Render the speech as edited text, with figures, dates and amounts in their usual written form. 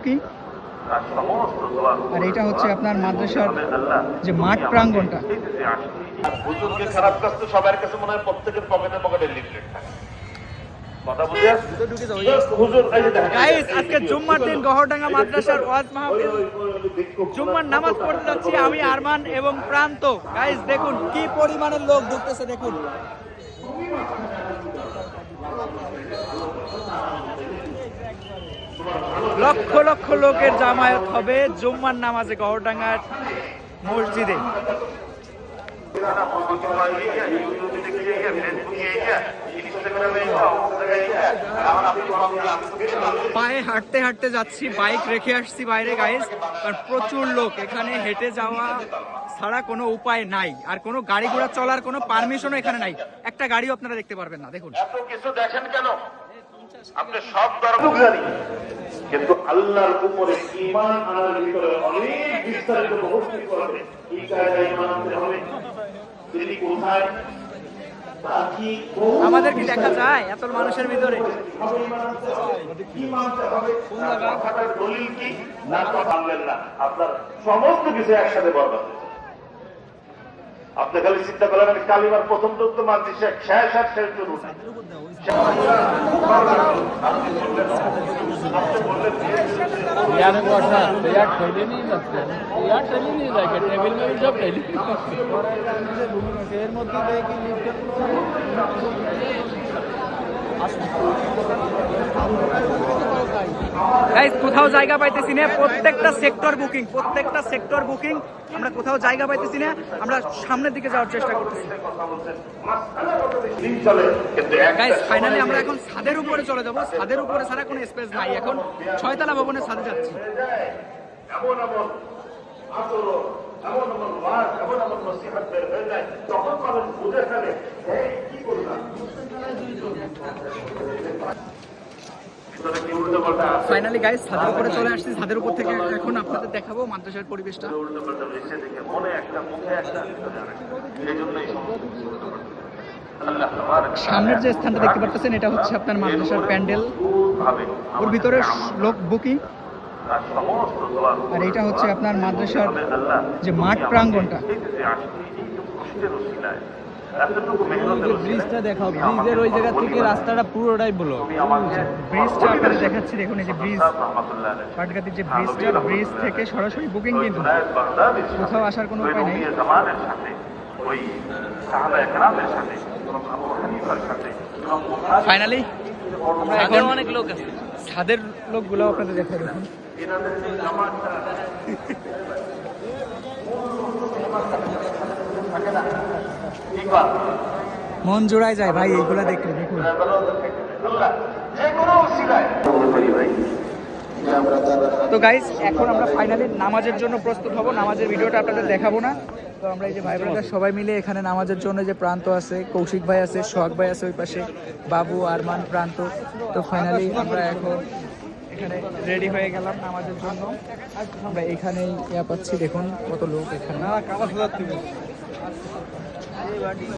কি আর এটা হচ্ছে আপনার মাদ্রাসার যে মাঠ প্রাঙ্গণটা। হুজুরকে খারাপ কাজ তো সবার কাছে মনে হয় প্রত্যেকের পকেটে পকেটে লিফলেট থাকে। কথা বুঝে হুজুর এই যে দেখেন গাইস, আজকে জুম্মার দিন গহরডাঙ্গা মাদ্রাসার ওয়াজ মাহফিল, জুম্মার নামাজ পড়তে যাচ্ছি আমি, আরমান এবং প্রান্ত। গাইস দেখুন কি পরিমাণের লোক ঢুকতেছে, দেখুন। লক্ষ লক্ষ লোকের জামায়াত হবে জুম্মার নামাজে গহরডাঙ্গার মসজিদে। পায়ে হাঁটতে হাঁটতে যাচ্ছি, বাইক রেখে আসছি বাইরে গাইস, কারণ প্রচুর লোক, এখানে হেঁটে যাওয়া ছাড়া কোনো উপায় নাই, আর কোনো গাড়ি ঘোড়া চলার কোনো পারমিশনও এখানে নাই। একটা গাড়িও আপনারা দেখতে পারবেন না। দেখুন এত কিছু দেখেন কেন? আপনি সব দরকারি, কিন্তু আল্লাহর উপরে ঈমান আনার ভিতরে অনেক বিস্তারিত ব্যবস্থা করবে। কি কায়দায় ঈমান আনতে হবে, তিনি কোথায়, আমাদের কি দেখা যায় এত মানুষের ভিতরে? কি মানতে হবে, কথাটার দলিল কি, না তো মানলেন না, আপনার সমস্ত কিছু একসাথে বরবাদ। আপনি খালি চিন্তা করেন, আমি কালিমার প্রথম তো মানছি, শেষ আর শেষ জরুর यार बसा तो यार ठेले नहीं लगते यार ठेले नहीं लगे टेबल में भी सब ठेले গাইস কোথাও জায়গা পাইতেছি না, প্রত্যেকটা সেক্টর বুকিং, আমরা কোথাও জায়গা পাইতেছি না। আমরা সামনের দিকে যাওয়ার চেষ্টা করতেছি। গাইস ফাইনালি আমরা এখন ছাদের উপরে চলে যাব। ছাদের উপরে ছাড়া কোনো স্পেস নাই, এখন 6 তলা ভবনের ছাদে যাচ্ছি। এমন এমন আচরণ, এমন এমন ওয়াজ, এমন এমন নসিহত বের হয়ে যায়, তখন মানুষ বুঝে ফেলে কি করলাম। ফাইনালি গাইস ছাদের উপরে চলে আসছি। ছাদের উপর থেকে এখন আপনাদের দেখাবো মাদ্রাসার পরিবেশটা। সামনের যে স্থানটা দেখতে পাচ্ছেন এটা হচ্ছে আপনার মাদ্রাসার প্যান্ডেল, ওর ভিতরে লোক বুকিং, আর এটা হচ্ছে আপনার মাদ্রাসার যে মাঠ প্রাঙ্গণটা। ব্রিজটা দেখাও, ব্রিজের ওই জায়গা থেকে রাস্তাটা পুরোটাই ব্লক। ব্রিজটা আপনাদের দেখাচ্ছি, দেখুন এই যে ব্রিজ, পাটগাতির যে ব্রিজ থেকে সরাসরি বুকিং, কিন্তু কোথাও আসার কোনো উপায় নেই। ফাইনালি এখন অনেক লোক আছে, ছাদের লোকগুলো আপনাদের দেখা, দেখুন মন জোড়ায় যায় ভাই এইগুলা দেখলে। দেখুন তো গাইস এখন আমরা ফাইনালি নামাজের জন্য প্রস্তুত হব। নামাজের ভিডিওটা আপনাদের দেখাবো না, তো আমরা এই যে ভাই বোনেরা সবাই মিলে এখানে নামাজের জন্য, যে প্রান্ত আছে, কৌশিক ভাই আছে, সোহাগ ভাই আছে ওই পাশে, বাবু, আরমান, প্রান্ত, তো ফাইনালি আমরা এখন এখানে রেডি হয়ে গেলাম নামাজের জন্য। আমরা এখানেই পাচ্ছি, দেখুন কত লোক এখানে।